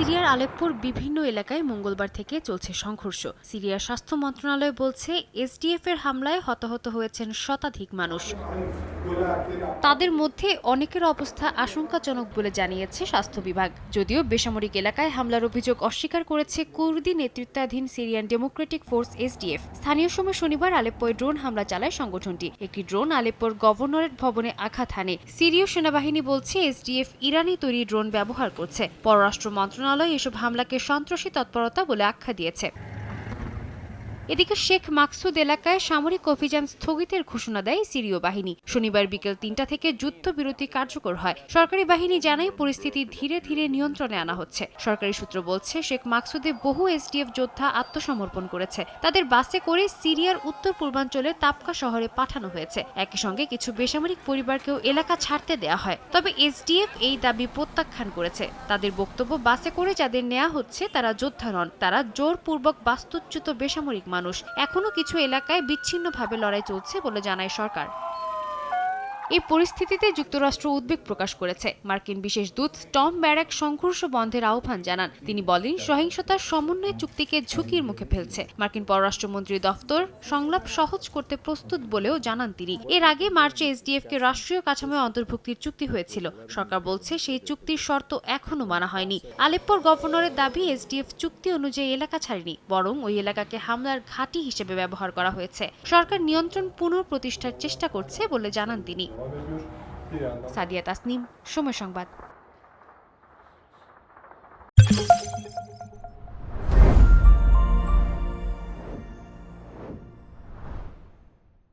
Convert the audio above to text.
সিরিয়ার আলেপ্পোর বিভিন্ন এলাকায় মঙ্গলবার থেকে চলছে সংঘর্ষ। সিরিয়ার স্বাস্থ্য মন্ত্রণালয় বলছে, এসডিএফ এর হামলায় হতাহত হয়েছেন শতাধিক মানুষ। তাদের মধ্যে অনেকের অবস্থা আশঙ্কাজনক বলে জানিয়েছে স্বাস্থ্য বিভাগ। যদিও বেসামরিক এলাকায় হামলার অভিযোগ অস্বীকার করেছে কুর্দি নেতৃত্বাধীন সিরিয়ান ডেমোক্রেটিক ফোর্স এসডিএফ। স্থানীয় সময় শনিবার আলেপ্পোয় ড্রোন হামলা চালায় সংগঠনটি। একটি ড্রোন আলেপ্পোর গভর্নরেট ভবনে আঘাত হানে। সিরীয় সেনাবাহিনী বলছে, এসডিএফ ইরানি তৈরি ড্রোন ব্যবহার করছে। পররাষ্ট্র মন্ত্রণালয় এসব হামলাকে সন্ত্রাসী তৎপরতা বলে আখ্যা দিয়েছে। এদিকে শেখ মাকসুদ এলাকায় সামরিক অভিযান স্থগিতের ঘোষণা দেয় সিরীয় বাহিনী। শনিবার বিকেল ৩টা থেকে যুদ্ধবিরতি কার্যকর হয়। সরকারি বাহিনী জানায়, পরিস্থিতি ধীরে ধীরে নিয়ন্ত্রণে আনা হচ্ছে। সরকারি সূত্র বলছে, শেখ মাকসুদে বহু এসডিএফ যোদ্ধা আত্মসমর্পণ করেছে। তাদের বাসে করে সিরিয়ার উত্তর পূর্বাঞ্চলে তাবকা শহরে পাঠানো হয়েছে। একই সঙ্গে কিছু বেসামরিক পরিবারকেও এলাকা ছাড়তে দেয়া হয়। তবে এসডিএফ এই দাবি প্রত্যাখ্যান করেছে। তাদের বক্তব্য, বাসে করে যাদের নেওয়া হচ্ছে তারা যোদ্ধা নন, তারা জোরপূর্বক বাস্তুচ্যুত বেসামরিক মানুষ। এখনো কিছু এলাকায় বিচ্ছিন্নভাবে লড়াই চলছে বলে জানায় সরকার। এই পরিস্থিতিতে যুক্তরাষ্ট্র উদ্বেগ প্রকাশ করেছে। মার্কিন বিশেষ দূত টম ব্যারাক সংঘর্ষ বন্ধের আহ্বান জানান। তিনি বলেন, সহিংসতার সমন্বয় চুক্তিকে ঝুঁকির মুখে ফেলছে। মার্কিন পররাষ্ট্রমন্ত্রী দফতর সংলাপ সহজ করতে প্রস্তুত বলেও জানান তিনি। এর আগে মার্চে এসডিএফ-কে রাষ্ট্রীয় কাঠামোয় অন্তর্ভুক্তির চুক্তি হয়েছিল। সরকার বলছে, সেই চুক্তির শর্ত এখনো মানা হয়নি। আলেপ্পোর গভর্নরের দাবি, এসডিএফ চুক্তি অনুযায়ী এলাকা ছাড়েনি, বরং ওই এলাকাকে হামলার ঘাঁটি হিসেবে ব্যবহার করা হয়েছে। সরকার নিয়ন্ত্রণ পুনঃপ্রতিষ্ঠার চেষ্টা করছে বলে জানান তিনি। সাদিয়া তাসনিম, সময় সংবাদ।